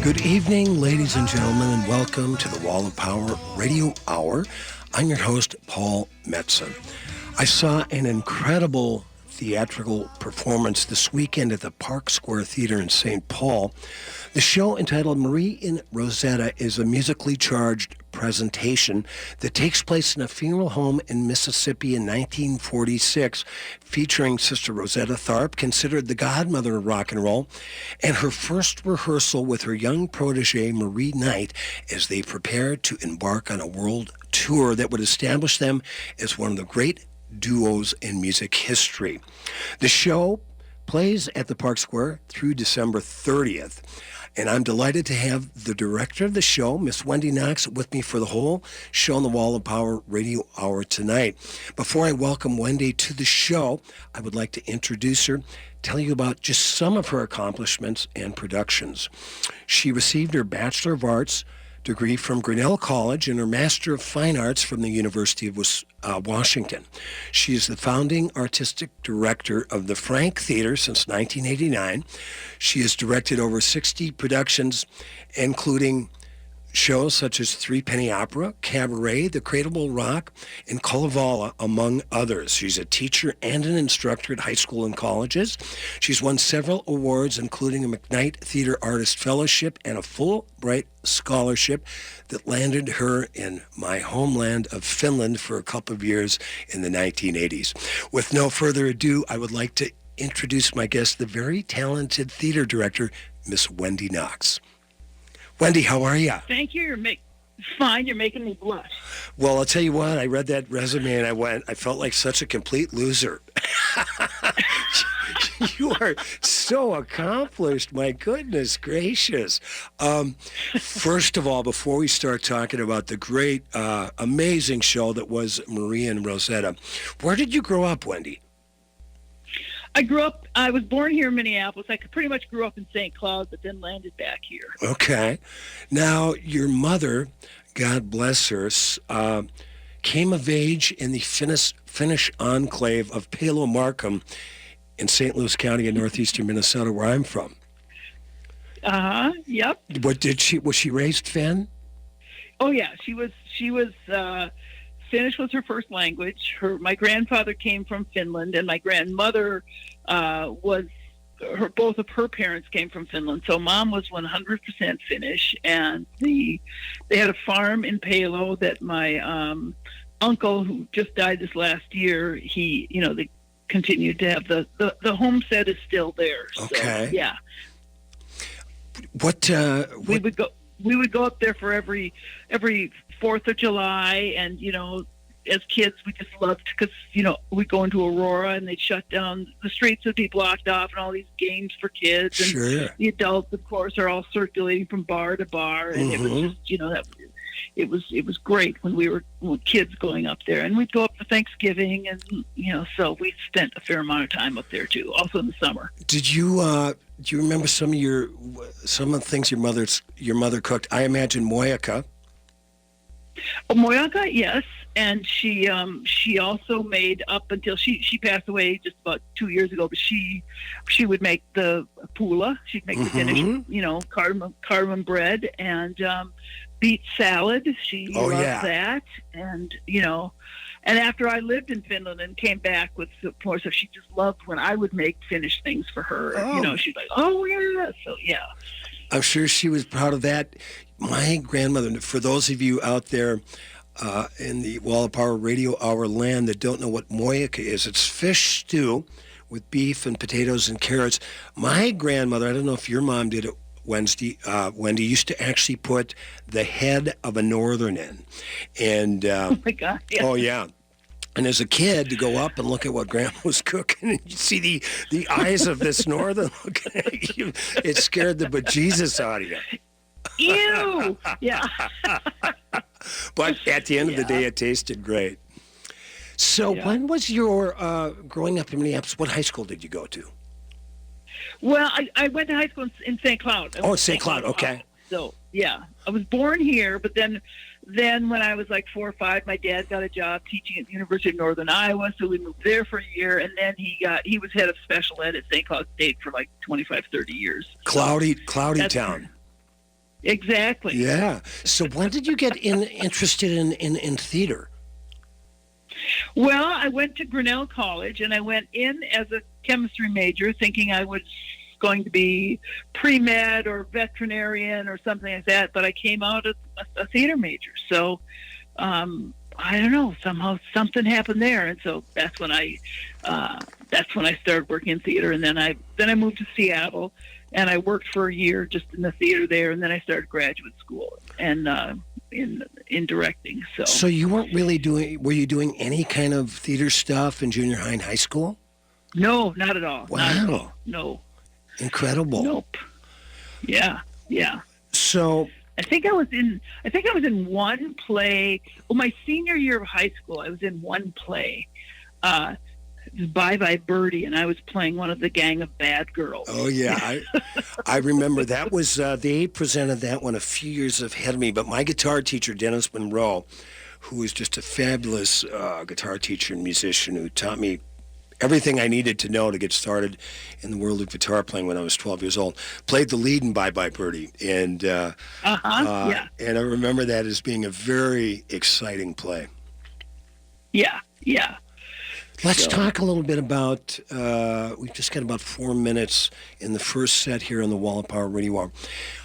Good evening, ladies and gentlemen, and welcome to the Wall of Power Radio Hour. I'm your host, Paul Metzen. I saw an incredible theatrical performance this weekend at the Park Square Theater in St. Paul. The show, entitled Marie and Rosetta, is a musically charged presentation that takes place in a funeral home in Mississippi in 1946, featuring Sister Rosetta Tharpe, considered the godmother of rock and roll, and her first rehearsal with her young protege, Marie Knight, as they prepared to embark on a world tour that would establish them as one of the great duos in music history. The show plays at the Park Square through December 30th. And I'm delighted to have the director of the show, Miss Wendy Knox, with me for the whole show on the Wall of Power Radio Hour tonight. Before I welcome Wendy to the show, I would like to introduce her, tell you about just some of her accomplishments and productions. She received her Bachelor of Arts degree from Grinnell College and her Master of Fine Arts from the University of Washington. She is the founding artistic director of the Frank Theater since 1989. She has directed over 60 productions, including shows such as Three Penny Opera, Cabaret, The Cradle Rock, and Kalevala, among others. She's a teacher and an instructor at high school and colleges. She's won several awards, including a McKnight Theater Artist Fellowship and a Fulbright Scholarship that landed her in my homeland of Finland for a couple of years in the 1980s. With no further ado, I would like to introduce my guest, the very talented theater director, Miss Wendy Knox. Wendy, how are you? Thank you. Fine. You're making me blush. Well, I'll tell you what. I read that resume and I felt like such a complete loser. You are so accomplished. My goodness gracious. First of all, before we start talking about the great, amazing show that was Marie and Rosetta, where did you grow up, Wendy? I was born here in Minneapolis. I pretty much grew up in St. Cloud, but then landed back here. Okay. Now, your mother, God bless her, came of age in the Finnish enclave of Palo Markham in St. Louis County in northeastern Minnesota, where I'm from. Yep. Was she raised Finn? Oh, yeah. She was Finnish was her first language. My grandfather came from Finland, and my grandmother both of her parents came from Finland. So Mom was 100% Finnish, and they had a farm in Palo that my uncle, who just died this last year, they continued to have the homestead is still there. Okay. So, yeah. What we would go up there for every 4th of July, and as kids we just loved, because we'd go into Aurora and they'd shut down, the streets would be blocked off, and all these games for kids, and sure. The adults of course are all circulating from bar to bar, and It was just it was great when we were kids going up there, and we'd go up for Thanksgiving, and so we spent a fair amount of time up there too, also in the summer. Did you do you remember some of the things your mother cooked? I imagine moyaka. Oh, moyaka, yes, and she also made, up until she passed away just about 2 years ago, but she would make the pula. She'd make the Finnish, cardamom bread, and beet salad. She loved that, and and after I lived in Finland and came back with support, so she just loved when I would make Finnish things for her. Oh. She's like, oh yeah, so yeah. I'm sure she was proud of that. My grandmother, for those of you out there in the Wall of Power Radio Hour land that don't know what moyaka is, it's fish stew with beef and potatoes and carrots. My grandmother, I don't know if your mom did it, Wendy, used to actually put the head of a northern in. And, oh my God. Yeah. Oh, yeah. And as a kid, to go up and look at what Grandma was cooking, and you see the eyes of this northern looking at you, it scared the bejesus out of you. Ew! Yeah. But at the end of the day, it tasted great. So when was your, growing up in Minneapolis, what high school did you go to? Well, I went to high school in St. Cloud. Oh, St. Cloud, okay. So, yeah, I was born here, but then when I was like 4 or 5, my dad got a job teaching at the University of Northern Iowa, so we moved there for a year, and then he was head of special ed at St. Cloud State for like 25, 30 years. Cloudy town. Exactly. Yeah. So when did you get interested in theater? Well, I went to Grinnell College, and I went in as a chemistry major, thinking I was going to be pre-med or veterinarian or something like that. But I came out as a theater major. So I don't know. Somehow something happened there, and so that's when I started working in theater. And then I moved to Seattle, and I worked for a year just in the theater there, and then I started graduate school and in directing. So you weren't really were you doing any kind of theater stuff in junior high and high school? No, not at all. Wow. Not at all. No. Incredible. Nope. Yeah. So I think I was in one play. Well, my senior year of high school, I was in one play. It was Bye Bye Birdie, and I was playing one of the gang of bad girls. Oh yeah, I remember that was they presented that one a few years ahead of me. But my guitar teacher, Dennis Monroe, who was just a fabulous guitar teacher and musician, who taught me everything I needed to know to get started in the world of guitar playing when I was 12 years old, played the lead in Bye Bye Birdie, and yeah. And I remember that as being a very exciting play. Yeah. Let's talk a little bit about, we've just got about 4 minutes in the first set here on the Wall of Power Radio Hour.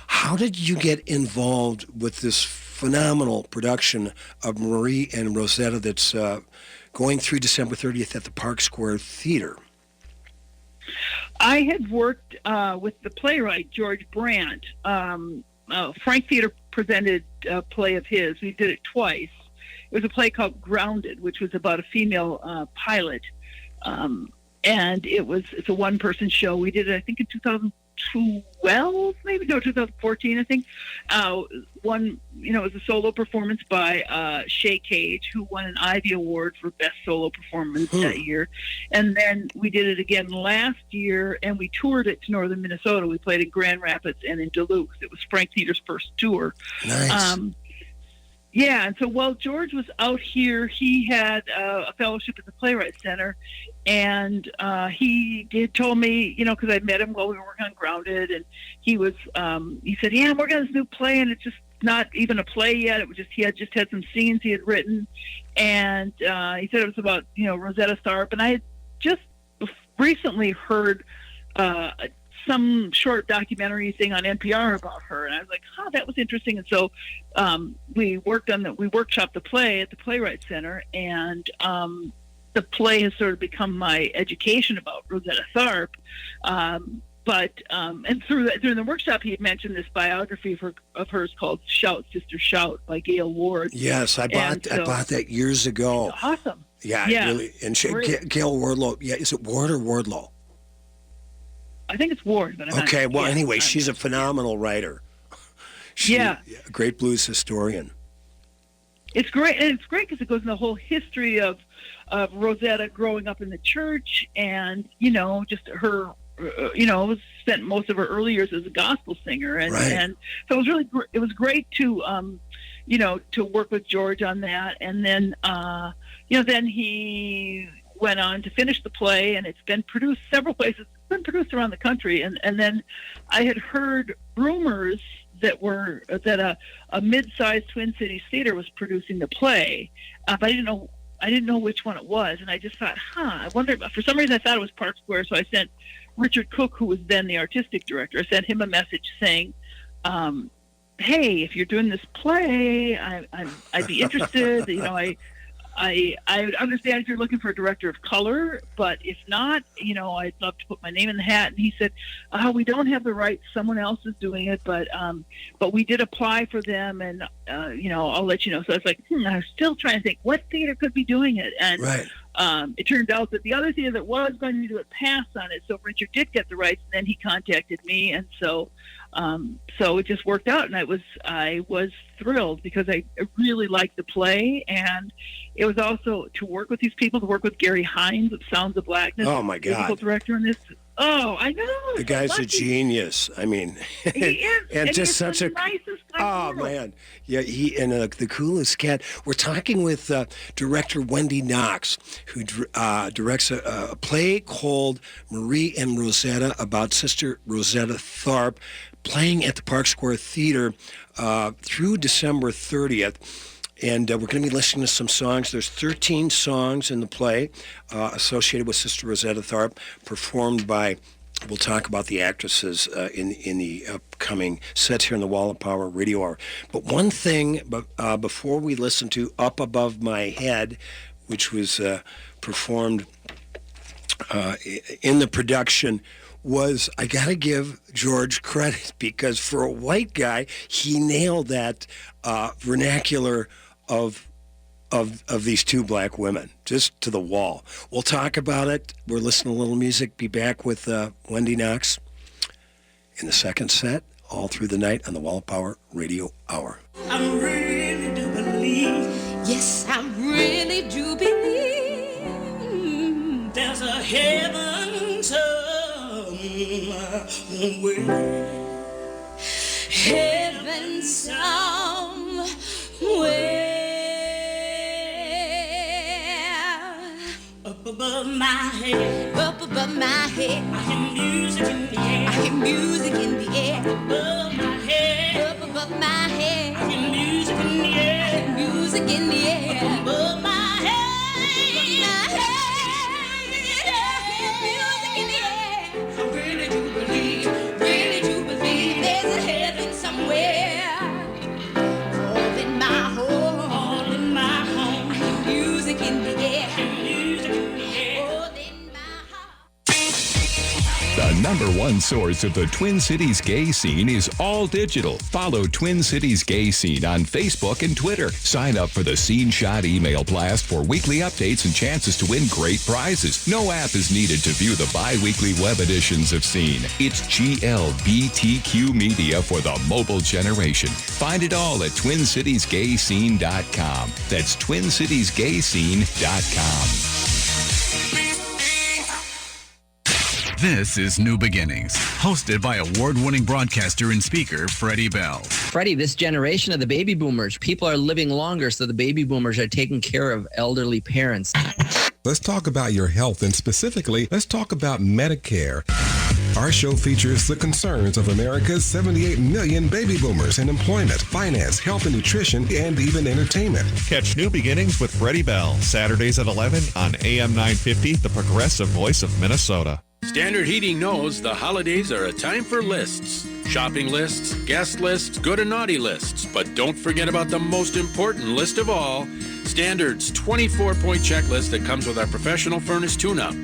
How did you get involved with this phenomenal production of Marie and Rosetta that's going through December 30th at the Park Square Theater? I had worked with the playwright, George Brandt. Frank Theater presented a play of his. We did it twice. It was a play called Grounded, which was about a female pilot. And it's a one-person show. We did it, I think, in 2012, maybe? No, 2014, I think. It was a solo performance by Shay Cage, who won an Ivy Award for Best Solo Performance that year. And then we did it again last year, and we toured it to northern Minnesota. We played in Grand Rapids and in Duluth. It was Frank Theater's first tour. Nice. Yeah, and so while George was out here, he had a fellowship at the Playwright Center, and he told me, because I met him while we were working on Grounded, and he said, yeah, I'm working on this new play, and it's just not even a play yet. It was he had some scenes he had written, and he said it was about, Rosetta Tharpe, and I had just recently heard some short documentary thing on NPR about her, and I was like, that was interesting. And so we workshopped the play at the Playwright Center, and the play has sort of become my education about Rosetta Tharpe. And during the workshop, he had mentioned this biography of hers called "Shout, Sister, Shout" by Gail Ward. Yes, I bought that years ago. Awesome. Yeah. Really, and Gail Wardlow. Yeah, is it Ward or Wardlow? I think it's Ward, but anyway, she's a phenomenal writer. A great blues historian. It's great, and it's great because it goes into the whole history of Rosetta growing up in the church, and just her, spent most of her early years as a gospel singer, and so it was great to to work with George on that, and then then he went on to finish the play, and it's been produced several places. It's been produced around the country, and then I had heard rumors that a mid-sized Twin Cities theater was producing the play, but I didn't know which one it was, and I just thought, I wonder. For some reason, I thought it was Park Square, so I sent Richard Cook, who was then the artistic director. I sent him a message saying, "Hey, if you're doing this play, I'd be interested. I understand if you're looking for a director of color, but if not, I'd love to put my name in the hat." And he said, "We don't have the rights. Someone else is doing it, but we did apply for them, and I'll let you know." So I was like, I was still trying to think what theater could be doing it, and it turned out that the other theater that was going to do it passed on it. So Richard did get the rights, and then he contacted me, and so it just worked out, and I was thrilled because I really liked the play, and it was also to work with these people, to work with Gary Hines of Sounds of Blackness. Oh my God! Musical director in this. Oh, I know. The guy's a genius. I mean, he is, and just he's such the a nicest Oh, man. Yeah, he and the coolest cat. We're talking with director Wendy Knox, who directs a play called Marie and Rosetta about Sister Rosetta Tharpe, playing at the Park Square Theater through December 30th. And we're going to be listening to some songs. There's 13 songs in the play associated with Sister Rosetta Tharpe, performed by, we'll talk about the actresses in the upcoming sets here in the Wall of Power Radio Hour. But one thing before we listen to Up Above My Head, which was performed in the production, was I got to give George credit, because for a white guy, he nailed that vernacular of these two black women, just to the wall. We'll talk about it. We're listening to a little music. Be back with Wendy Knox in the second set, all through the night on the Wall of Power Radio Hour. I really do believe. Yes, I really do believe. There's a heaven somewhere. Heaven somewhere. Up above my head, up above my head, I hear music in the air, I hear music in the air. Up above my head, up above my head, I hear music in the air, I hear music in the air. Up above my head, I really do believe there's a heaven somewhere. All in my home, all in my home, I hear music in the air. The number one source of the Twin Cities gay scene is all digital. Follow Twin Cities Gay Scene on Facebook and Twitter. Sign up for the Scene Shot email blast for weekly updates and chances to win great prizes. No app is needed to view the bi-weekly web editions of Scene. It's GLBTQ media for the mobile generation. Find it all at TwinCitiesGayScene.com. That's TwinCitiesGayScene.com. This is New Beginnings, hosted by award-winning broadcaster and speaker Freddie Bell. Freddie, this generation of the baby boomers, people are living longer, so the baby boomers are taking care of elderly parents. Let's talk about your health, and specifically, let's talk about Medicare. Our show features the concerns of America's 78 million baby boomers in employment, finance, health and nutrition, and even entertainment. Catch New Beginnings with Freddie Bell, Saturdays at 11 on AM 950, the progressive voice of Minnesota. Standard Heating knows the holidays are a time for lists. Shopping lists, guest lists, good and naughty lists. But don't forget about the most important list of all, Standard's 24-point checklist that comes with our professional furnace tune-up.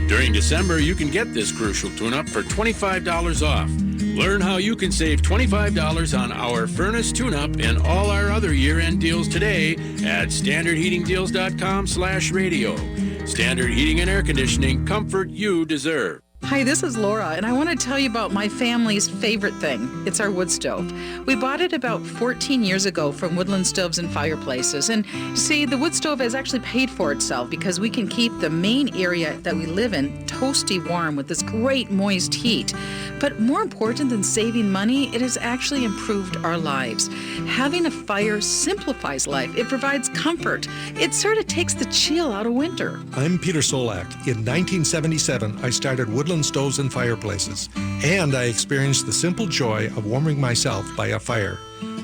During December, you can get this crucial tune-up for $25 off. Learn how you can save $25 on our furnace tune-up and all our other year-end deals today at standardheatingdeals.com/radio. Standard Heating and Air Conditioning, comfort you deserve. Hi, this is Laura, and I want to tell you about my family's favorite thing. It's our wood stove. We bought it about 14 years ago from Woodland Stoves and Fireplaces. And see, the wood stove has actually paid for itself because we can keep the main area that we live in toasty warm with this great moist heat. But more important than saving money, it has actually improved our lives. Having a fire simplifies life. It provides comfort. It sort of takes the chill out of winter. I'm Peter Solak. In 1977, I started Woodland Stoves and Fireplaces, and I experienced the simple joy of warming myself by a fire.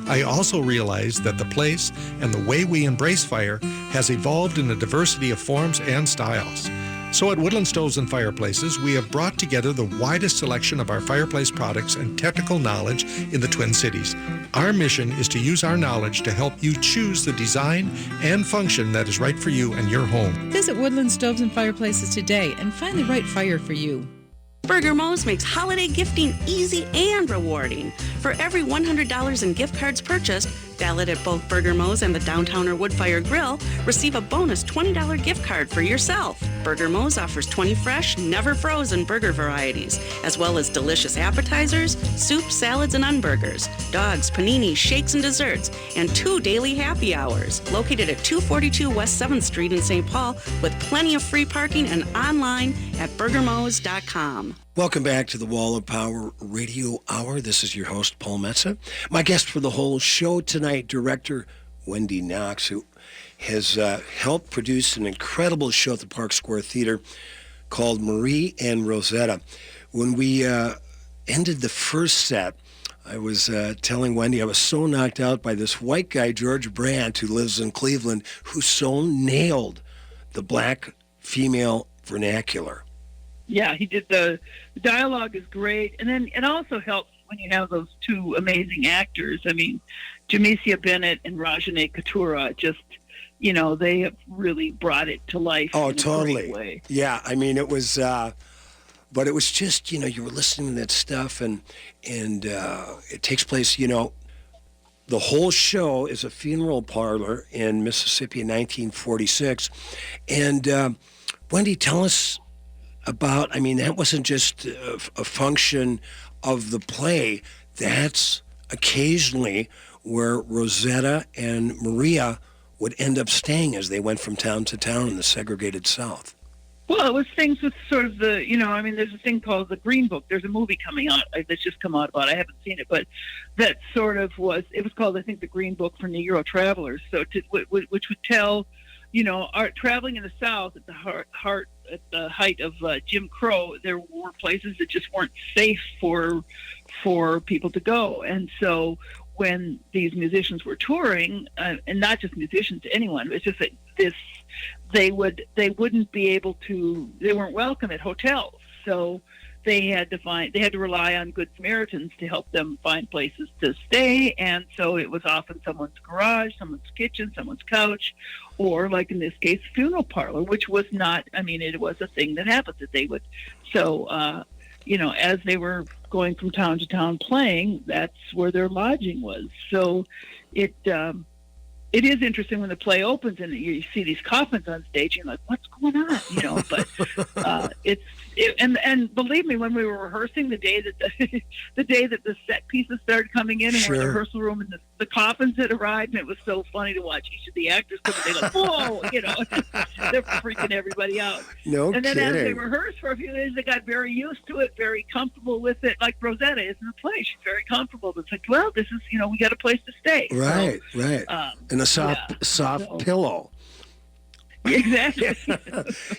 I also realized that the place and the way we embrace fire has evolved in a diversity of forms and styles. So at Woodland Stoves and Fireplaces, we have brought together the widest selection of our fireplace products and technical knowledge in the Twin Cities. Our mission is to use our knowledge to help you choose the design and function that is right for you and your home. Visit Woodland Stoves and Fireplaces today and find the right fire for you. Burger Mo's makes holiday gifting easy and rewarding. For every $100 in gift cards purchased, valid at both Burger Mo's and the Downtowner Woodfire Grill, receive a bonus $20 gift card for yourself. Burger Mo's offers 20 fresh, never frozen burger varieties, as well as delicious appetizers, soups, salads, and unburgers, dogs, paninis, shakes, and desserts, and 2 daily happy hours. Located at 242 West 7th Street in St. Paul, with plenty of free parking and online at burgermos.com. Welcome back to the Wall of Power Radio Hour. This is your host, Paul Metsa. My guest for the whole show tonight, director Wendy Knox, who has helped produce an incredible show at the Park Square Theater called Marie and Rosetta. When we ended the first set, I was telling Wendy I was so knocked out by this white guy, George Brandt, who lives in Cleveland, who so nailed the black female vernacular. Yeah, he did. The dialogue is great, and then it also helps when you have those two amazing actors. I mean, Jamesia Bennett and Rajane Katura, just, you know, they have really brought it to life. Oh, in totally. A great way. Yeah, I mean, it was, but it was just, you know, you were listening to that stuff, and it takes place, you know, the whole show is a funeral parlor in Mississippi in 1946, and Wendy, tell us about, I mean, that wasn't just a function of the play. That's occasionally where Rosetta and Maria would end up staying as they went from town to town in the segregated South. Well, it was things with sort of the, you know, I mean, there's a thing called the Green Book. There's a movie coming out that's just come out about it. I haven't seen it, but that sort of was, it was called, I think, the Green Book for Negro Travelers. So, which would tell, you know, traveling in the South at the height of Jim Crow, there were places that just weren't safe for people to go. And so when these musicians were touring, and not just musicians, anyone, it's just that they wouldn't be able to, they weren't welcome at hotels. So they had to rely on Good Samaritans to help them find places to stay. And so it was often someone's garage, someone's kitchen, someone's couch, or like in this case, funeral parlor, which was not, I mean, it was a thing that happened that they would. So, you know, as they were going from town to town playing, that's where their lodging was. So it is interesting when the play opens and you see these coffins on stage. You're like, what's going on? You know, but and believe me, when we were rehearsing the day that the set pieces started coming in, and we're in the rehearsal room, and the coffins had arrived, and it was so funny to watch each of the actors come and they go, whoa, you know, they're freaking everybody out. No and then kidding. as they rehearsed for a few days, they got very used to it, very comfortable with it. Like Rosetta is in the play; she's very comfortable. It's like, well, this is, you know, we got a place to stay. Right, so, right. And a soft pillow. Exactly.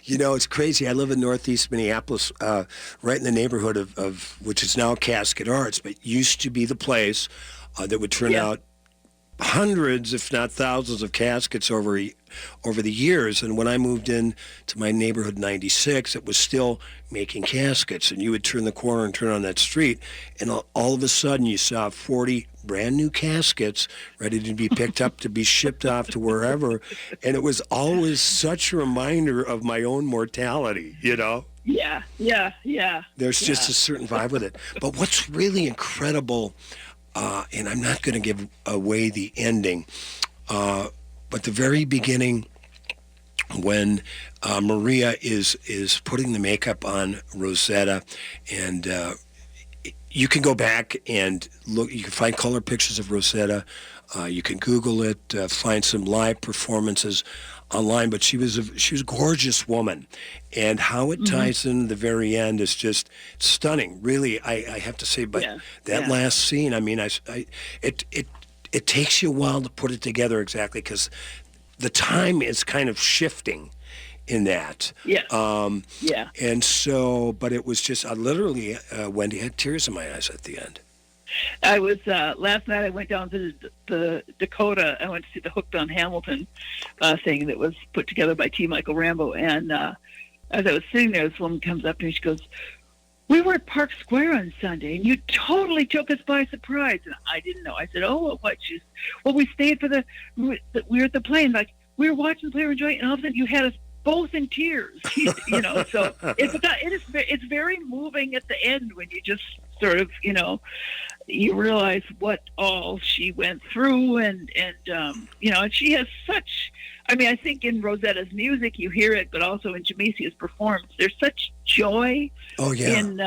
You know, it's crazy. I live in Northeast Minneapolis, right in the neighborhood of which is now Casket Arts, but used to be the place that would turn out hundreds, if not thousands, of caskets over the years. And when I moved in to my neighborhood in '96, it was still making caskets. And you would turn the corner and turn on that street, and all of a sudden you saw 40 brand new caskets ready to be picked up to be shipped off to wherever. And it was always such a reminder of my own mortality, you know? Yeah. There's just a certain vibe with it. But what's really incredible, and I'm not going to give away the ending, but the very beginning when Maria is putting the makeup on Rosetta, and you can go back and look. You can find color pictures of Rosetta. You can Google it, find some live performances online. But she was a gorgeous woman, and how it ties in the very end is just stunning. Really, I have to say. But that last scene, I mean, it takes you a while to put it together exactly because the time is kind of shifting in that. And so, but it was just, literally, Wendy had tears in my eyes at the end. I was, last night I went down to the Dakota. I went to see the Hooked on Hamilton thing that was put together by T. Michael Rambo. And as I was sitting there, this woman comes up to me, she goes, "We were at Park Square on Sunday, and you totally took us by surprise." And I didn't know. I said, "Oh, what?" She's, "Well, we stayed we were at the play, and like, we were watching the play, enjoying it, and all of a sudden you had us both in tears." You know, so it's very moving at the end when you just sort of, you know, you realize what all she went through, and you know, and she has such, I mean, I think in Rosetta's music you hear it, but also in Jamesia's performance, there's such joy. Oh yeah. In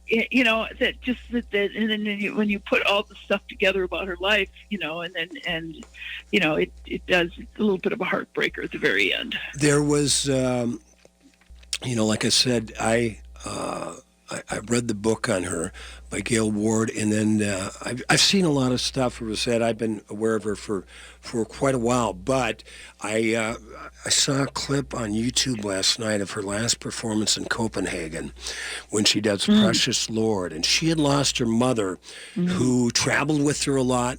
you know, that just that and then when you put all the stuff together about her life, you know, and you know, it does a little bit of a heartbreaker at the very end. There was, you know, like I said, I read the book on her by Gail Ward, and then I've seen a lot of stuff for Rosetta. I've been aware of her for quite a while, but I saw a clip on YouTube last night of her last performance in Copenhagen when she does Precious Lord, and she had lost her mother, who traveled with her a lot,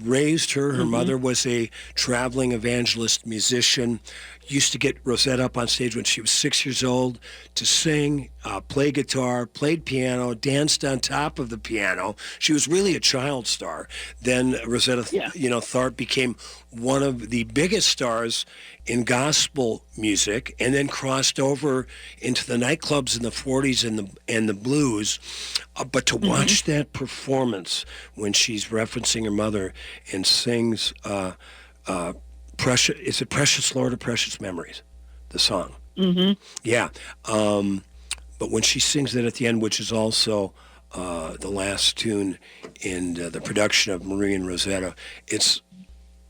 raised her. Her mother was a traveling evangelist musician, used to get Rosetta up on stage when she was 6 years old to sing, play guitar, played piano, danced on top of the piano. She was really a child star. Then Rosetta, Tharpe became one of the biggest stars in gospel music, and then crossed over into the nightclubs in the 40s and the blues. But to watch that performance when she's referencing her mother and sings Precious Lord or Precious Memories, the song? Yeah. But when she sings that at the end, which is also the last tune in the production of Marie and Rosetta, it's,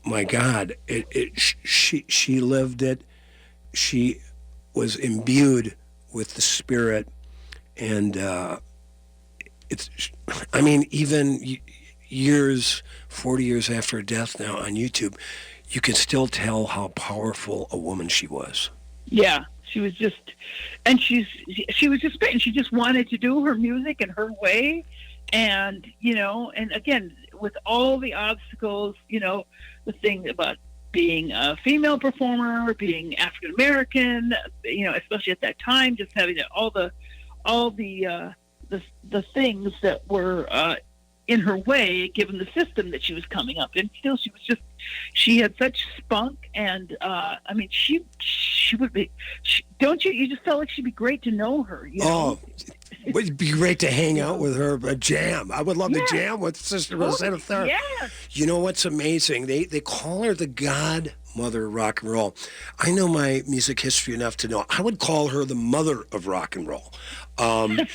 my God, she lived it. She was imbued with the Spirit, and even 40 years after her death now on YouTube, you can still tell how powerful a woman she was. Yeah, she was just, and she was just great, and she just wanted to do her music in her way, and and again, with all the obstacles, the thing about being a female performer, being African American, especially at that time, just having all the things that were in her way, given the system that she was coming up in. Still, she had such spunk, and she would be. Don't you? You just felt like she'd be great to know her. Oh, it would be great to hang out with her, a jam. I would love to jam with Sister Rosetta Tharpe. Yeah. You know what's amazing? They call her the godmother of rock and roll. I know my music history enough to know I would call her the mother of rock and roll. Someone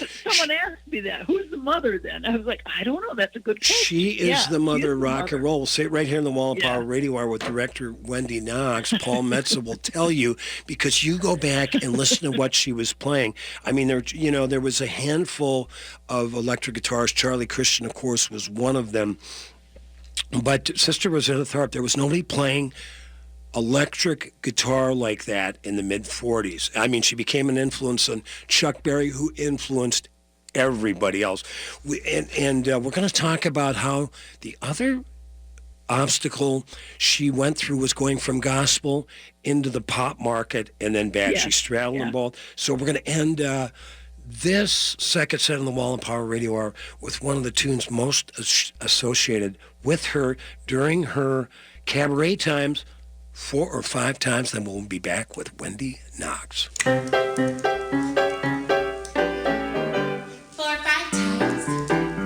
asked me that. Who's the mother then? I was like, I don't know. That's a good question. She is the mother of rock and roll. We'll say it right here in the Wall of Power Radio Hour with director Wendy Knox. Paul Metza will tell you, because you go back and listen to what she was playing. I mean, there was a handful of electric guitarists. Charlie Christian, of course, was one of them. But Sister Rosetta Tharpe, there was nobody playing electric guitar like that in the mid-40s. I mean, she became an influence on Chuck Berry, who influenced everybody else. We're going to talk about how the other obstacle she went through was going from gospel into the pop market and then back. She straddled them both. So we're going to end this second set on the Wall of Power Radio Hour with one of the tunes most associated with her during her cabaret times, 4 or 5 times. Then we'll be back with Wendy Knox. 4 or 5 times. 4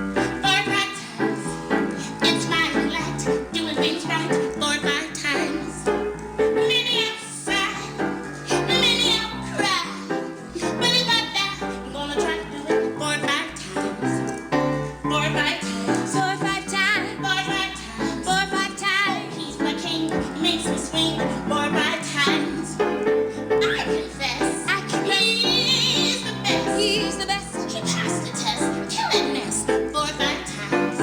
or 5 times. It's my light, doing things right. 4 or 5 times. Many outside, many out cry. But if I die, I'm gonna try to do it 4 or 5 times. 4 or 5 times. 4 or 5 times. 4 or 5 times. 4 or 5 times. He's my king, makes me swing 4 or 5 times. I confess, he's the best. He's the best. He passed the test, killing mess 4 or 5 times.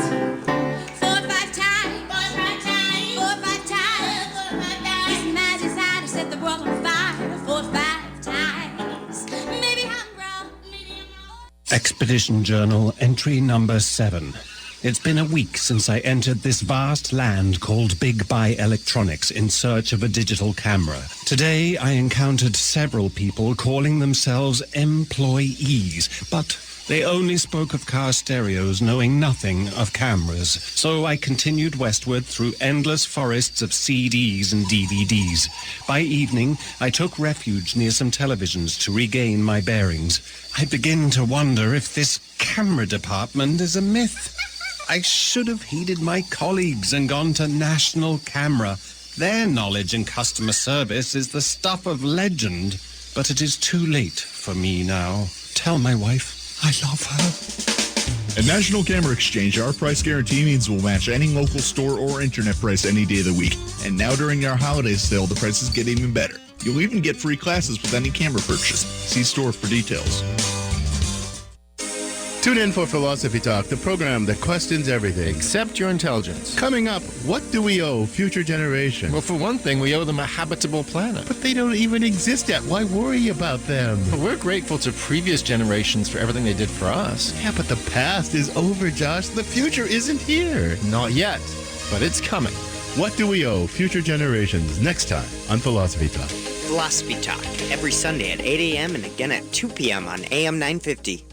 4 or 5 times. 4 or 5 times. 4 or 5 times. 4 or 5 times. His magic side to set the world on fire 4 or 5 times. Maybe I'm wrong. Maybe I'm wrong. Expedition Journal, entry number 7. It's been a week since I entered this vast land called Big Buy Electronics in search of a digital camera. Today, I encountered several people calling themselves employees, but they only spoke of car stereos, knowing nothing of cameras. So I continued westward through endless forests of CDs and DVDs. By evening, I took refuge near some televisions to regain my bearings. I begin to wonder if this camera department is a myth. I should have heeded my colleagues and gone to National Camera. Their knowledge and customer service is the stuff of legend. But it is too late for me now. Tell my wife I love her. At National Camera Exchange, our price guarantee means we'll match any local store or internet price any day of the week. And now during our holiday sale, the prices get even better. You'll even get free classes with any camera purchase. See store for details. Tune in for Philosophy Talk, the program that questions everything. Except your intelligence. Coming up, what do we owe future generations? Well, for one thing, we owe them a habitable planet. But they don't even exist yet. Why worry about them? But we're grateful to previous generations for everything they did for us. Yeah, but the past is over, Josh. The future isn't here. Not yet, but it's coming. What do we owe future generations? Next time on Philosophy Talk. Philosophy Talk, every Sunday at 8 a.m. and again at 2 p.m. on AM 950.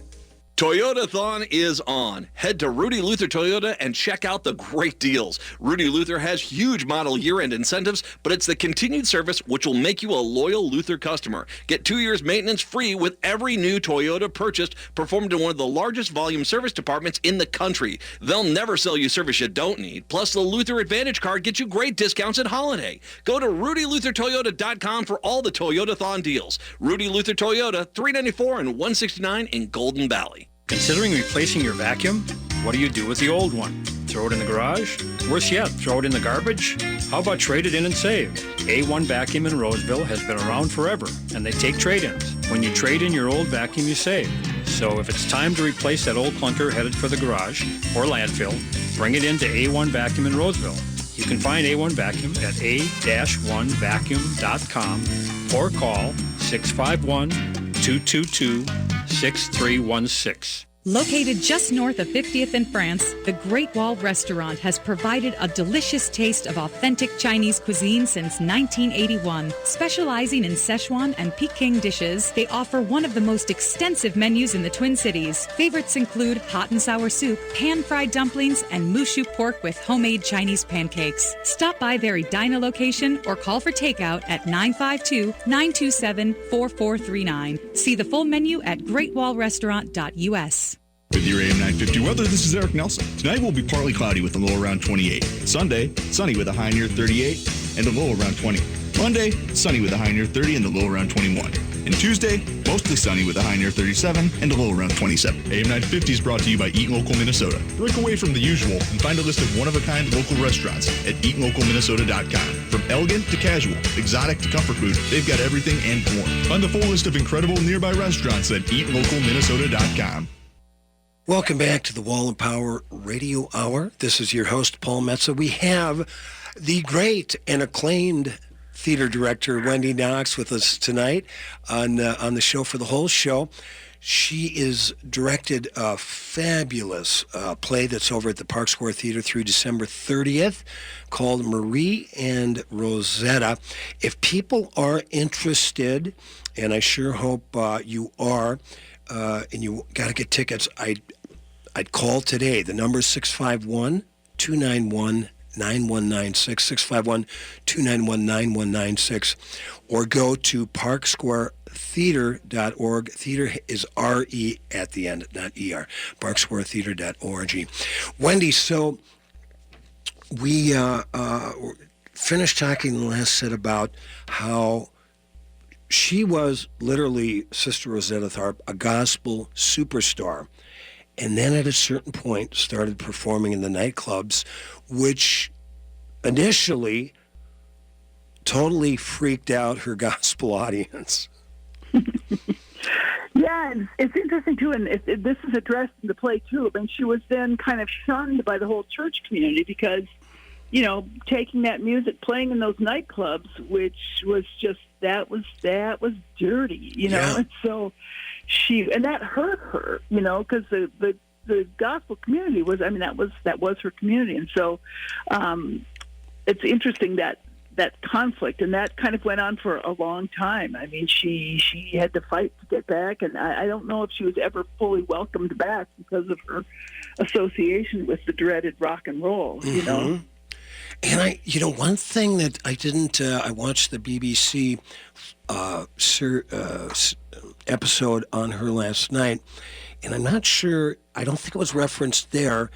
Toyotathon is on. Head to Rudy Luther Toyota and check out the great deals. Rudy Luther has huge model year-end incentives, but it's the continued service which will make you a loyal Luther customer. Get 2 years maintenance free with every new Toyota purchased, performed in one of the largest volume service departments in the country. They'll never sell you service you don't need. Plus, the Luther Advantage card gets you great discounts at holiday. Go to RudyLutherToyota.com for all the Toyotathon deals. Rudy Luther Toyota, 394 and 169 in Golden Valley. Considering replacing your vacuum? What do you do with the old one? Throw it in the garage? Worse yet, throw it in the garbage? How about trade it in and save? A1 Vacuum in Roseville has been around forever, and they take trade-ins. When you trade in your old vacuum, you save. So if it's time to replace that old clunker headed for the garage or landfill, bring it into A1 Vacuum in Roseville. You can find A1 Vacuum at a-1vacuum.com or call 651-222-6316. Located just north of 50th in France, the Great Wall Restaurant has provided a delicious taste of authentic Chinese cuisine since 1981. Specializing in Szechuan and Peking dishes, they offer one of the most extensive menus in the Twin Cities. Favorites include hot and sour soup, pan-fried dumplings, and mushu pork with homemade Chinese pancakes. Stop by their Edina location or call for takeout at 952-927-4439. See the full menu at greatwallrestaurant.us. With your AM 950 weather, this is Eric Nelson. Tonight will be partly cloudy with a low around 28. Sunday, sunny with a high near 38 and a low around 20. Monday, sunny with a high near 30 and a low around 21. And Tuesday, mostly sunny with a high near 37 and a low around 27. AM 950 is brought to you by Eat Local Minnesota. Break away from the usual and find a list of one-of-a-kind local restaurants at eatlocalminnesota.com. From elegant to casual, exotic to comfort food, they've got everything and more. Find the full list of incredible nearby restaurants at eatlocalminnesota.com. Welcome back to the Wall of Power Radio Hour. This is your host, Paul Metza. We have the great and acclaimed theater director, Wendy Knox, with us tonight on the show for the whole show. She is directed a fabulous play that's over at the Park Square Theater through December 30th called Marie and Rosetta. If people are interested, and I sure hope you are, and you got to get tickets, I'd call today. The number is 651-291-9196, 651-291-9196, or go to parksquaretheater.org. Theater is R-E at the end, not E-R, parksquaretheater.org. Wendy, so we finished talking in the last set about how she was literally, Sister Rosetta Tharpe, a gospel superstar. And then at a certain point started performing in the nightclubs, which initially totally freaked out her gospel audience. Yeah, it's interesting, too, and this is addressed in the play, too. I mean, she was then kind of shunned by the whole church community because, you know, taking that music, playing in those nightclubs, which was just, that was dirty, you know? Yeah. And so and that hurt her, you know, because the gospel community was, I mean, that was her community. And so it's interesting that conflict, and that kind of went on for a long time. I mean, she had to fight to get back, and I don't know if she was ever fully welcomed back because of her association with the dreaded rock and roll, you know. And one thing that I didn't, I watched the BBC episode on her last night, and I'm not sure, I don't think it was referenced there.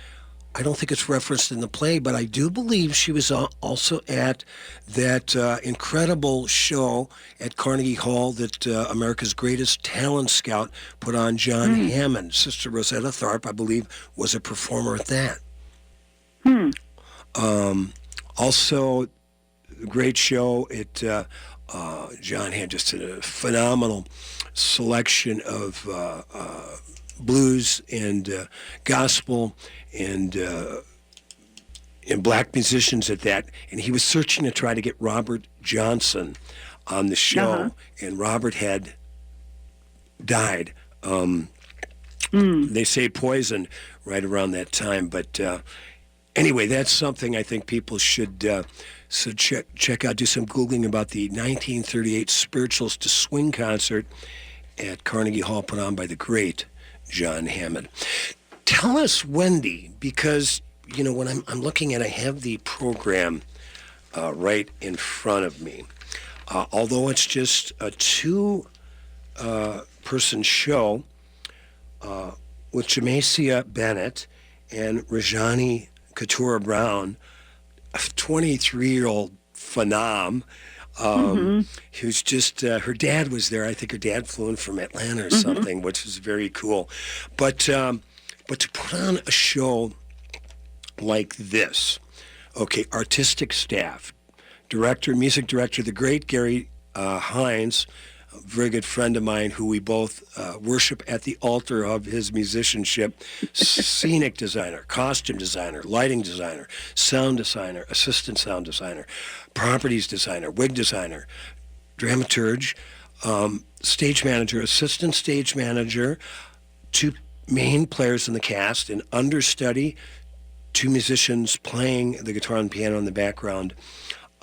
I don't think it's referenced in the play, but I do believe she was also at that incredible show at Carnegie Hall that America's Greatest Talent Scout put on, John Hammond. Sister Rosetta Tharpe, I believe, was a performer at that. Also, great show. John had just a phenomenal selection of blues and gospel and black musicians at that. And he was searching to try to get Robert Johnson on the show, and Robert had died. They say poisoned right around that time. But anyway, that's something I think people should check out. Do some Googling about the 1938 Spirituals to Swing concert at Carnegie Hall, put on by the great John Hammond. Tell us, Wendy, because, you know, when I'm looking at, I have the program right in front of me. Although it's just a two-person show with Jamacia Bennett and Rajani Katura-Brown, a 23-year-old phenom, who's just, her dad was there. I think her dad flew in from Atlanta or something, which was very cool. But to put on a show like this, okay, artistic staff, music director, the great Gary Hines, a very good friend of mine who we both worship at the altar of his musicianship, scenic designer, costume designer, lighting designer, sound designer, assistant sound designer, properties designer, wig designer, dramaturge, stage manager, assistant stage manager, two main players in the cast, an understudy, two musicians playing the guitar and piano in the background.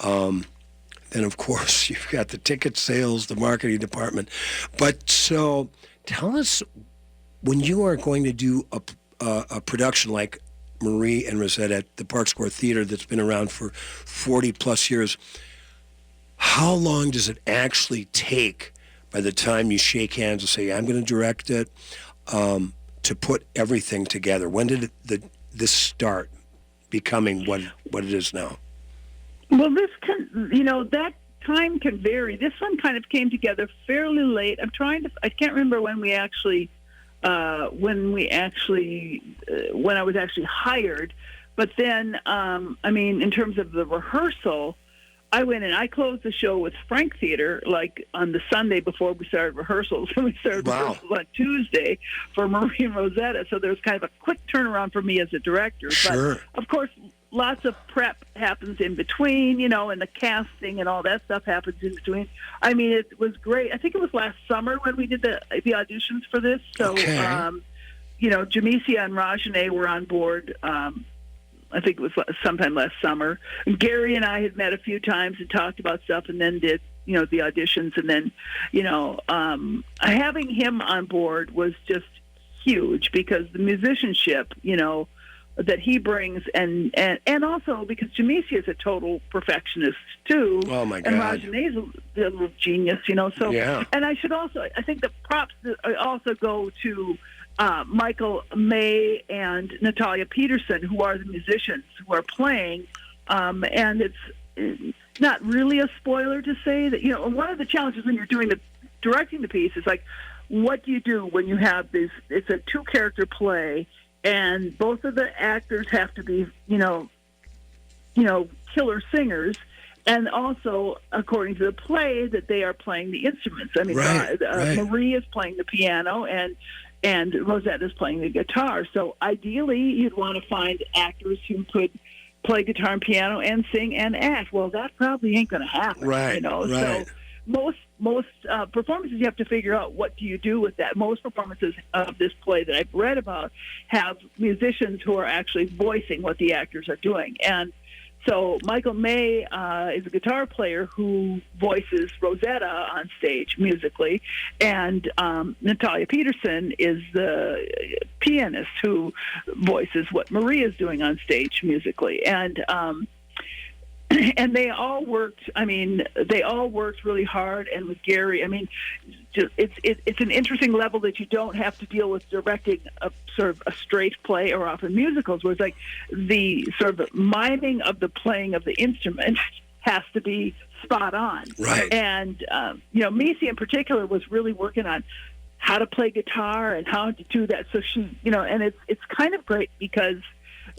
Then, of course, you've got the ticket sales, the marketing department. But so tell us, when you are going to do a production like Marie and Rosetta at the Park Square Theater that's been around for 40-plus years, how long does it actually take by the time you shake hands and say, I'm going to direct it, to put everything together? When did this start becoming what it is now? Well, that time can vary. This one kind of came together fairly late. I can't remember when I was actually hired. But then, in terms of the rehearsal, I went and I closed the show with Frank Theater, like on the Sunday before we started rehearsals. We started rehearsals on Tuesday for Marie and Rosetta. So there was kind of a quick turnaround for me as a director. Sure. But, of course, lots of prep happens in between, and the casting and all that stuff happens in between. I mean, it was great. I think it was last summer when we did the auditions for this. So, Jamicia and Rajane were on board. I think it was sometime last summer. And Gary and I had met a few times and talked about stuff, and then did, the auditions. And then, having him on board was just huge because the musicianship, that he brings, and also because Jamicia is a total perfectionist too. Oh my God! And Rajane's a little genius, So, yeah. And I think the props also go to Michael May and Natalia Peterson, who are the musicians who are playing. And it's not really a spoiler to say that one of the challenges when you're directing the piece is like, what do you do when you have this? It's a 2-character play. And both of the actors have to be, killer singers, and also, according to the play, that they are playing the instruments. I mean, right. Marie is playing the piano, and Rosetta is playing the guitar. So ideally, you'd want to find actors who could play guitar and piano and sing and act. Well, that probably ain't going to happen. Right. So most performances, you have to figure out what do you do with that. Most performances of this play that I've read about have musicians who are actually voicing what the actors are doing. And so Michael May is a guitar player who voices Rosetta on stage musically, and Natalia Peterson is the pianist who voices what Marie is doing on stage musically. And they all worked. They all worked really hard. And with Gary, it's an interesting level that you don't have to deal with directing a sort of a straight play or often musicals, where it's like the sort of miming of the playing of the instrument has to be spot on. Right. And Missy in particular was really working on how to play guitar and how to do that. So she, and it's kind of great because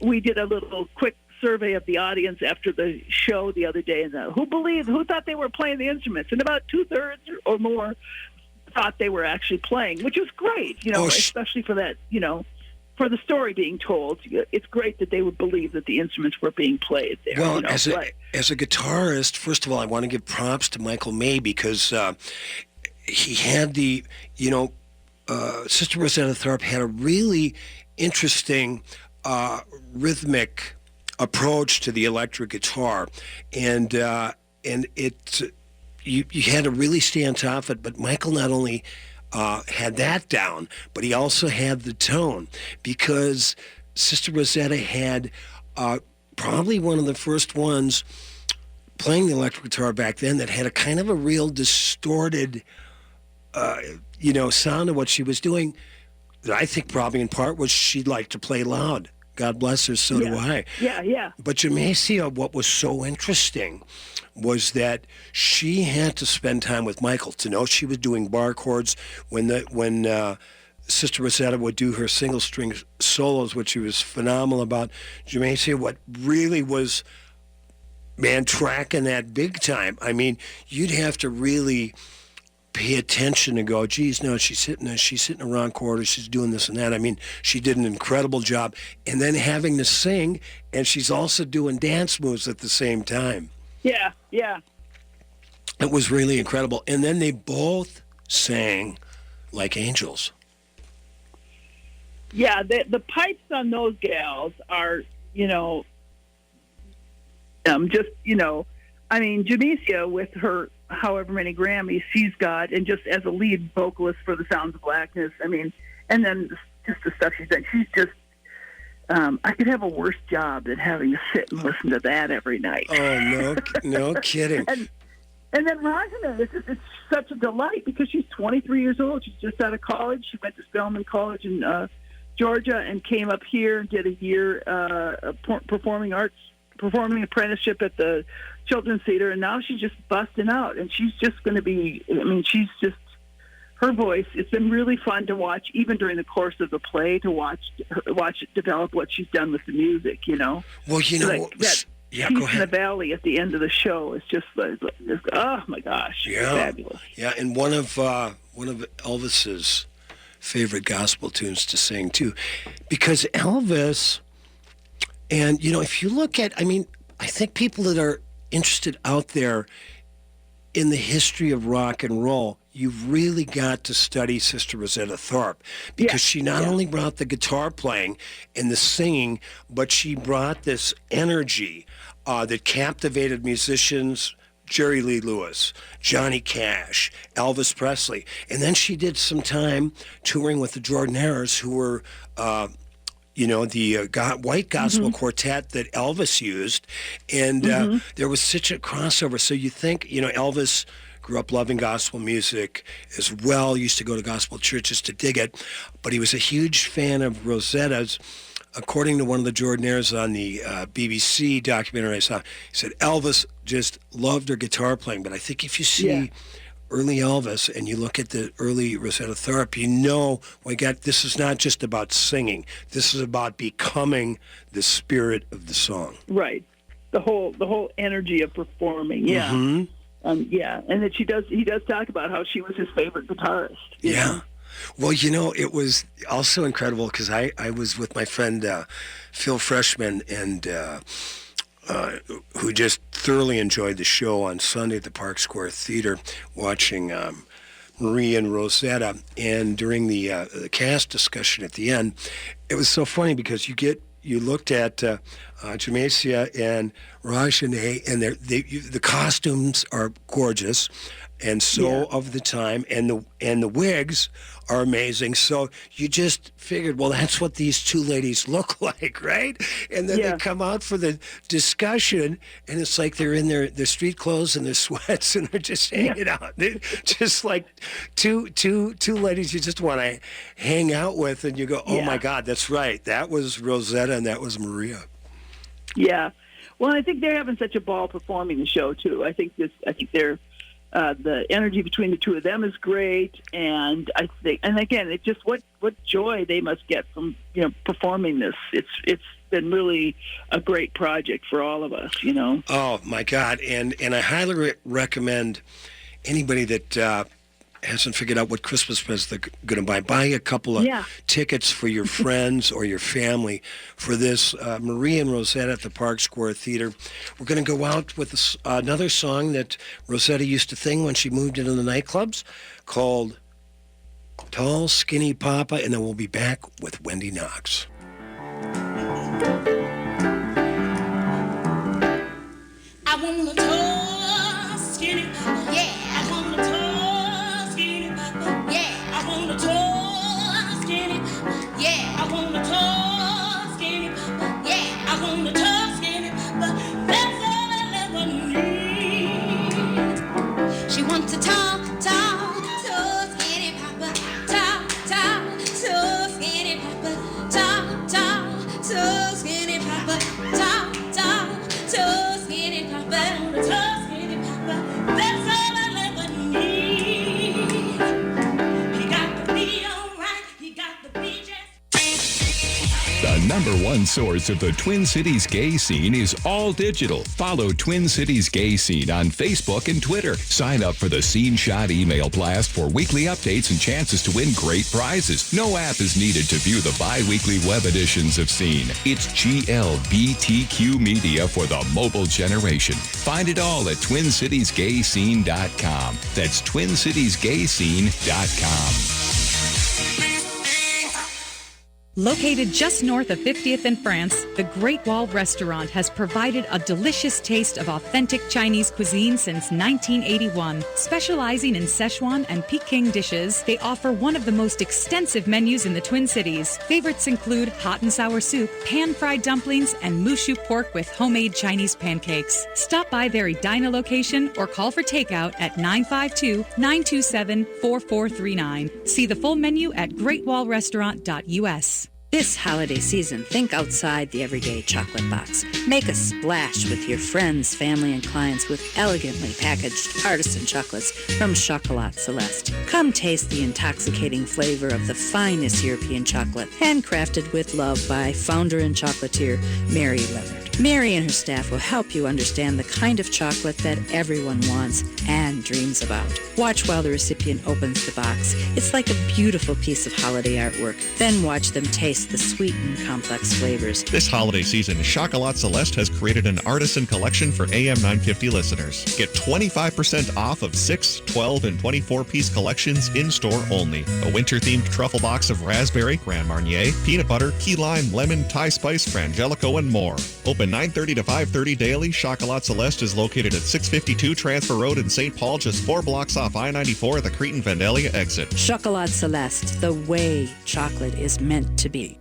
we did a little quick survey of the audience after the show the other day, and who thought they were playing the instruments, and about 2/3 or more thought they were actually playing, which was great, especially for that, for the story being told. It's great that they would believe that the instruments were being played there. Well, as a guitarist, first of all, I want to give props to Michael May because he had Sister Rosetta Tharpe had a really interesting rhythmic approach to the electric guitar, and it you had to really stay on top of it. But Michael not only had that down, but he also had the tone, because Sister Rosetta had probably one of the first ones playing the electric guitar back then that had a kind of a real distorted sound of what she was doing, that I think probably in part was she liked to play loud. God bless her, so do I. Yeah. But Jamesia, what was so interesting was that she had to spend time with Michael to know she was doing bar chords when Sister Rosetta would do her single string solos, which she was phenomenal about. Jamesia, what really was, man, tracking that big time. I mean, you'd have to really pay attention and go, geez, no, she's hitting a wrong chord, or she's doing this and that. I mean, she did an incredible job. And then having to sing, and she's also doing dance moves at the same time. Yeah. It was really incredible. And then they both sang like angels. Yeah, the pipes on those gals are, Jamesia with her however many Grammys she's got, and just as a lead vocalist for the Sounds of Blackness, and then just the stuff she's done, she's just, I could have a worse job than having to sit and listen to that every night. Oh, no kidding. And then Rajana, it's such a delight because she's 23 years old. She's just out of college. She went to Spelman College in Georgia and came up here and did a year performing apprenticeship at the Children's Theater, and now she's just busting out, and she's just going to be, her voice, it's been really fun to watch, even during the course of the play, to watch it develop what she's done with the music, Well, that yeah, Peace go ahead. in the Valley at the end of the show is just oh my gosh, fabulous. Yeah, and one of Elvis's favorite gospel tunes to sing too, because Elvis, and if you look at, I think people that are interested out there in the history of rock and roll, you've really got to study Sister Rosetta Tharpe, because she not only brought the guitar playing and the singing, but she brought this energy that captivated musicians, Jerry Lee Lewis, Johnny Cash, Elvis Presley. And then she did some time touring with the Jordanaires, who were the white gospel quartet that Elvis used, and there was such a crossover. So you think, Elvis grew up loving gospel music as well, used to go to gospel churches to dig it, but he was a huge fan of Rosetta's. According to one of the Jordanaires on the BBC documentary I saw, he said Elvis just loved her guitar playing. But I think if you see early Elvis and you look at the early Rosetta Tharpe, this is not just about singing. This is about becoming the spirit of the song. Right. The whole energy of performing. Yeah. Mm-hmm. And that he does talk about how she was his favorite guitarist. You know? Well, it was also incredible because I was with my friend Phil Freshman, and who just thoroughly enjoyed the show on Sunday at the Park Square Theater, watching Marie and Rosetta. And during the cast discussion at the end, it was so funny because you looked at Jamesia and Rajane, and the costumes are gorgeous, and so of the time, and the wigs are amazing. So you just figured, well, that's what these two ladies look like, right? And then they come out for the discussion, and it's like they're in their street clothes and their sweats, and they're just hanging out. They're just like two ladies you just want to hang out with, and you go, oh my God, that's right. That was Rosetta and that was Maria. Yeah. Well, I think they're having such a ball performing the show too. I think they're the energy between the two of them is great, and I think, and again, it's just what joy they must get from performing this. It's been really a great project for all of us. Oh my God, and I highly recommend anybody that hasn't figured out what Christmas presents they're going to buy. Buy a couple of tickets for your friends or your family for this Marie and Rosetta at the Park Square Theater. We're going to go out with another song that Rosetta used to sing when she moved into the nightclubs called Tall Skinny Papa, and then we'll be back with Wendy Knox. I want a tall, skinny papa. Yeah. I want a tall, skinny papa. Yeah. I want a tall, skinny papa. Yeah. I want a tall, skinny papa. Yeah. I want a tall, skinny papa. That's all I'll ever need. She wants a tall, skinny papa. Tall, skinny papa. Tall, skinny papa. Tall, skinny papa. That's all I'll ever need. He got to be alright. He got to be just. The number one source of the Twin Cities gay scene is all digital. Follow Twin Cities Gay Scene on Facebook and Twitter. Sign up for the Scene Shot email blast for weekly updates and chances to win great prizes. No app is needed to view the bi-weekly web editions of Scene. It's GLBTQ media for the mobile generation. Find it all at TwinCitiesGayScene.com. That's TwinCitiesGayScene.com. Located just north of 50th in France, the Great Wall Restaurant has provided a delicious taste of authentic Chinese cuisine since 1981. Specializing in Szechuan and Peking dishes, they offer one of the most extensive menus in the Twin Cities. Favorites include hot and sour soup, pan-fried dumplings, and mushu pork with homemade Chinese pancakes. Stop by their Edina location or call for takeout at 952-927-4439. See the full menu at greatwallrestaurant.us. This holiday season, think outside the everyday chocolate box. Make a splash with your friends, family, and clients with elegantly packaged artisan chocolates from Chocolat Celeste. Come taste the intoxicating flavor of the finest European chocolate, handcrafted with love by founder and chocolatier Mary Leonard. Mary and her staff will help you understand the kind of chocolate that everyone wants and dreams about. Watch while the recipient opens the box. It's like a beautiful piece of holiday artwork. Then watch them taste the sweet and complex flavors. This holiday season, Chocolat Celeste has created an artisan collection for AM 950 listeners. Get 25% off of 6, 12, and 24-piece collections in-store only. A winter-themed truffle box of raspberry, Grand Marnier, peanut butter, key lime, lemon, Thai spice, Frangelico, and more. Open 9:30 to 5:30 daily. Chocolat Celeste is located at 652 Transfer Road in St. Paul, just 4 blocks off I-94 at the Cretan-Vandalia exit. Chocolat Celeste, the way chocolate is meant to be.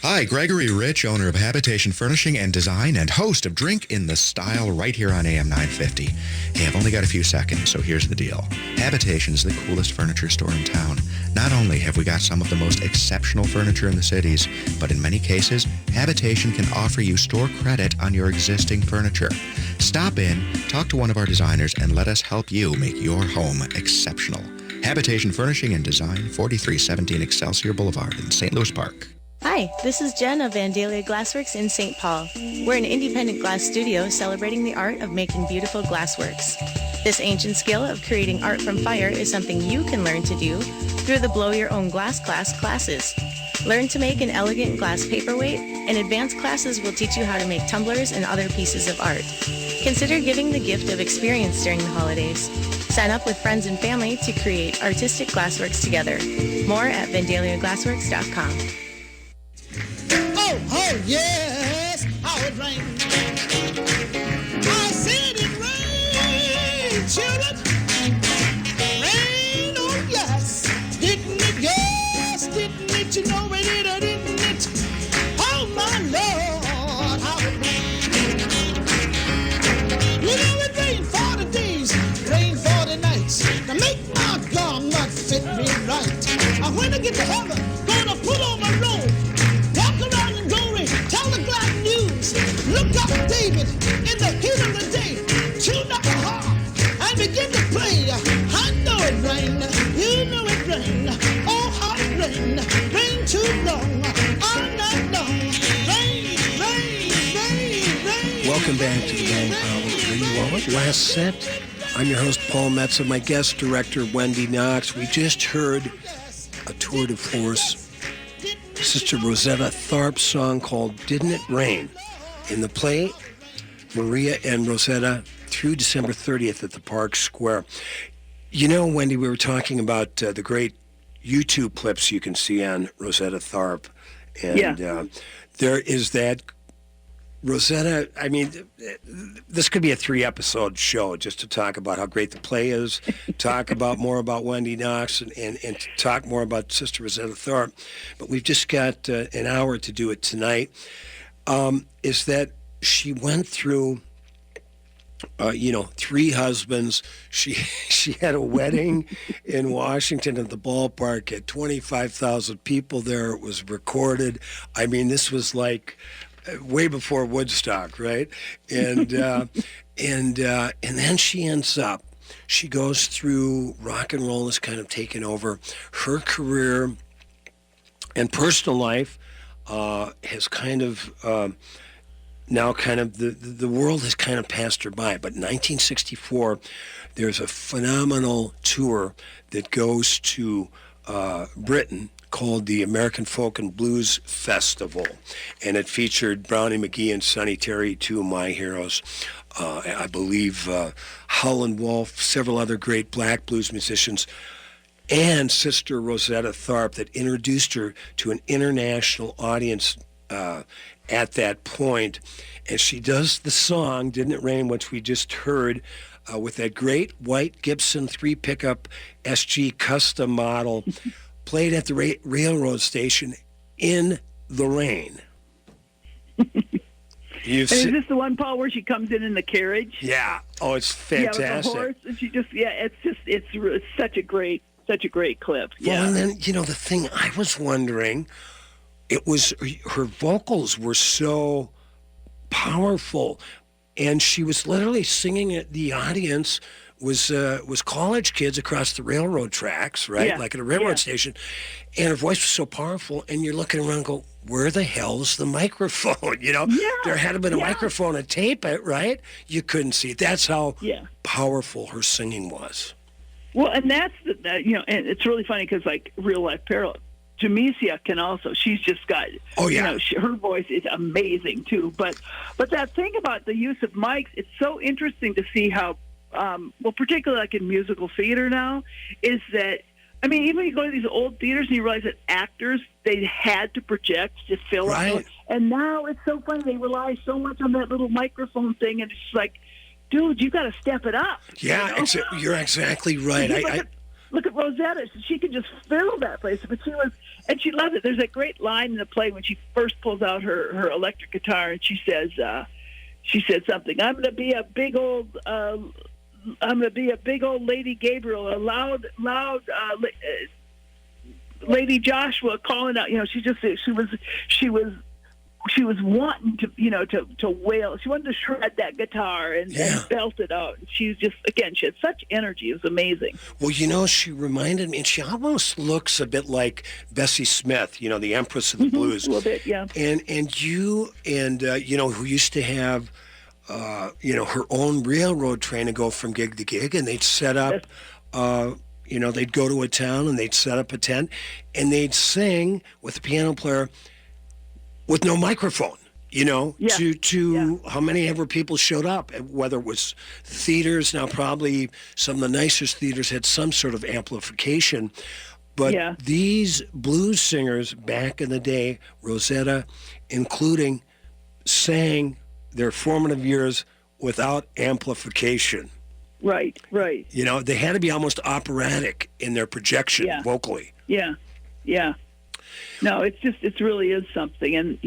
Hi, Gregory Rich, owner of Habitation Furnishing and Design and host of Drink in the Style right here on AM 950. Hey, I've only got a few seconds, so here's the deal. Habitation is the coolest furniture store in town. Not only have we got some of the most exceptional furniture in the cities, but in many cases, Habitation can offer you store credit on your existing furniture. Stop in, talk to one of our designers, and let us help you make your home exceptional. Habitation Furnishing and Design, 4317 Excelsior Boulevard in St. Louis Park. Hi, this is Jen of Vandalia Glassworks in St. Paul. We're an independent glass studio celebrating the art of making beautiful glassworks. This ancient skill of creating art from fire is something you can learn to do through the Blow Your Own Glass class classes. Learn to make an elegant glass paperweight, and advanced classes will teach you how to make tumblers and other pieces of art. Consider giving the gift of experience during the holidays. Sign up with friends and family to create artistic glassworks together. More at VandaliaGlassworks.com. Oh, yes, how it rained. I said it rained, children. Rain, oh, yes. Didn't it, yes, didn't it? You know it did, or didn't it? Oh, my Lord, how it rained. You know it rained 40 days, rained 40 nights. To make my garment fit me right. When I get to heaven, gonna put on my robe. Tell the glad news. Look up David in the heat of the day. Tune up the harp and begin to play. I know it rained. You know it rained. Oh, how it rained. Rain too long. All night long. Rain, rain, rain, rain. Welcome back to the Power Radio Hour. Last set I'm your host, Paul Metsa. My guest director, Wendy Knox. We just heard a tour de force, Sister Rosetta Tharpe's song called Didn't It Rain? In the play, Maria and Rosetta through December 30th at the Park Square. You know, Wendy, we were talking about the great YouTube clips you can see on Rosetta Tharpe. And there is that Rosetta, I mean, this could be a 3-episode show just to talk about how great the play is, talk about more about Wendy Knox, and talk more about Sister Rosetta Tharpe. But we've just got an hour to do it tonight. Is that she went through, 3 husbands. She had a wedding in Washington at the ballpark, had 25,000 people there. It was recorded. I mean, this was like way before Woodstock, right? And and then she goes through rock and roll is kind of taken over. Her career and personal life has kind of now kind of the world has kind of passed her by. But in 1964, there's a phenomenal tour that goes to Britain called the American Folk and Blues Festival, and it featured Brownie McGhee and Sonny Terry, 2 of my heroes. I believe Howlin' Wolf, several other great black blues musicians, and Sister Rosetta Tharpe that introduced her to an international audience at that point. And she does the song Didn't It Rain, which we just heard, with that great white Gibson 3-pickup SG custom model, played at the railroad station in the rain. Is this the one, Paul, where she comes in the carriage? Yeah. Oh, it's fantastic. Yeah, with the horse, and she just, it's such a great clip. Well, and then, the thing I was wondering, it was her vocals were so powerful, and she was literally singing at the audience was college kids across the railroad tracks, right? Yeah. Like at a railroad station. And her voice was so powerful, and you're looking around and go, where the hell's the microphone? There had to been a microphone to tape it, right? You couldn't see it. That's how powerful her singing was. Well, and that's, and it's really funny because, like, real life parallel. Jamesia can also, she's just got, her voice is amazing too. But that thing about the use of mics, it's so interesting to see how, particularly like in musical theater now, is that, I mean, even when you go to these old theaters and you realize that actors, they had to project to fill up. And now it's so funny. They rely so much on that little microphone thing, and it's like, dude, you got to step it up. Yeah, you're exactly right. Look at Rosetta. She could just fill that place. But she loves it. There's a great line in the play when she first pulls out her electric guitar, and she said something. I'm going to be a big old Lady Gabriel, a loud Lady Joshua calling out. She was wanting to wail. She wanted to shred that guitar and belt it out. She was just, again, she had such energy. It was amazing. Well, she reminded me, and she almost looks a bit like Bessie Smith, the Empress of the Blues. A little bit, yeah. And you, who used to have, her own railroad train to go from gig to gig, and they'd set up, they'd go to a town and they'd set up a tent, and they'd sing with a piano player with no microphone, to how many ever people showed up, whether it was theaters. Now, probably some of the nicest theaters had some sort of amplification. But these blues singers back in the day, Rosetta including, sang their formative years without amplification. Right. They had to be almost operatic in their projection vocally. Yeah. No, it really is something. And,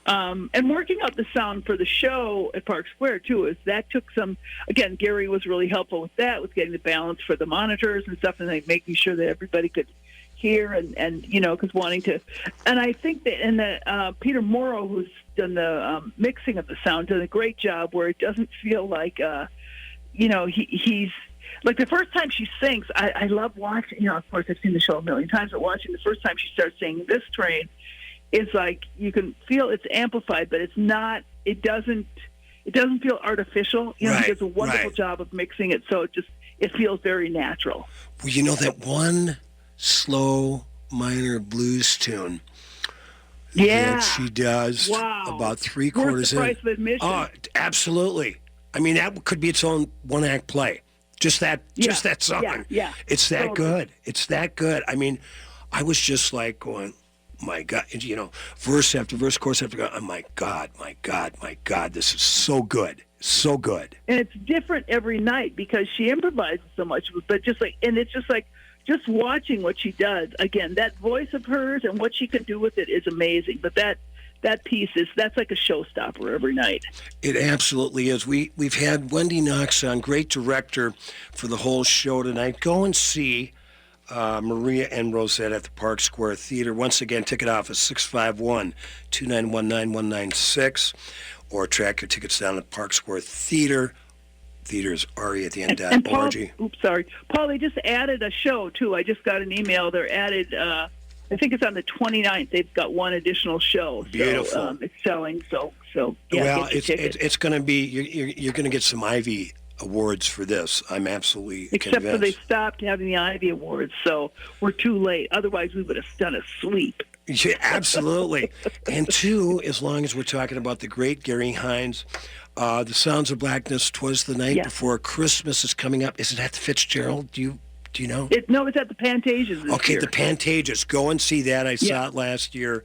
and working out the sound for the show at Park Square, too, is that took some, again, Gary was really helpful with that, with getting the balance for the monitors and stuff, and like making sure that everybody could hear and because wanting to. And I think that Peter Morrow, who's done the mixing of the sound, done a great job where it doesn't feel like, he's, like the first time she sings, I love watching, of course I've seen the show a million times, but watching the first time she starts singing This Train is like, you can feel it's amplified, but it's not, it it doesn't feel artificial. You know, Right, he does a wonderful right. job of mixing it, so it feels very natural. Well, you know that one slow minor blues tune that she does about 3/4 Worth the price of admission. Oh, absolutely. I mean, that could be its own one-act play. Just that song. Yeah. It's that Totally. good. It's that good. I mean, I was just like going, my God, you know, verse after verse, chorus after chorus. Oh, my God, this is so good. So good. And it's different every night because she improvises so much, but just watching what she does, again, that voice of hers and what she can do with it is amazing. But that piece that's like a showstopper every night. It absolutely is. We've had Wendy Knox on, great director for the whole show tonight. Go and see Maria and Rosetta at the Park Square Theater. Once again, ticket office 651-2919-196, or track your tickets down at Park Square Theater. Theaters RE at the end. And Paul, .org. Paul, they just added a show too. I just got an email. They're added. I think it's on the 29th. They've got one additional show. Beautiful. So, it's selling. So yeah. Well, get your tickets. it's going to be you're going to get some Ivy awards for this. I'm absolutely Except convinced. for they stopped having the Ivy Awards, so we're too late. Otherwise, we would have done a sweep. Yeah, absolutely. And two, as long as we're talking about the great Gary Hines, The Sounds of Blackness, 'Twas the Night Before Christmas is coming up. Is it at the Fitzgerald? Do you know? No, it's at the Pantages this Okay, year. the Pantages. Go and see that. I saw it last year.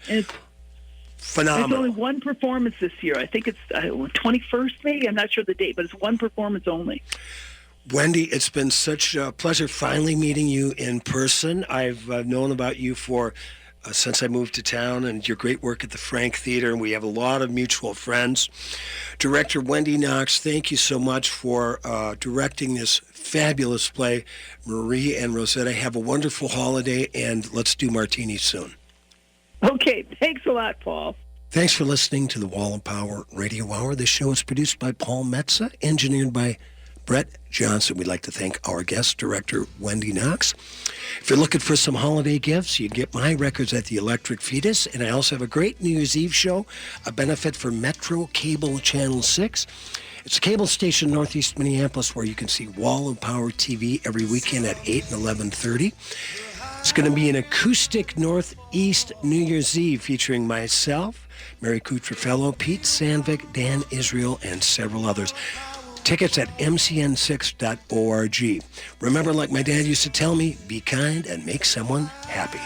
Phenomenal. There's only one performance this year. I think it's 21st, maybe. I'm not sure the date, but it's one performance only. Wendy, it's been such a pleasure finally meeting you in person. I've known about you for since I moved to town, and your great work at the Frank Theater, and we have a lot of mutual friends. Director Wendy Knox, thank you so much for directing this fabulous play. Marie and Rosetta, have a wonderful holiday, and let's do martinis soon. Okay, thanks a lot, Paul. Thanks for listening to the Wall of Power Radio Hour. This show is produced by Paul Metza, engineered by Brett Johnson. We'd like to thank our guest director, Wendy Knox. If you're looking for some holiday gifts, you can get my records at the Electric Fetus, and I also have a great New Year's Eve show, a benefit for Metro Cable Channel 6. It's a cable station in Northeast Minneapolis where you can see Wall of Power TV every weekend at 8 and 11:30. It's going to be an acoustic Northeast New Year's Eve featuring myself, Mary Cutrafello, Pete Sandvik, Dan Israel, and several others. Tickets at mcn6.org. Remember, like my dad used to tell me, be kind and make someone happy.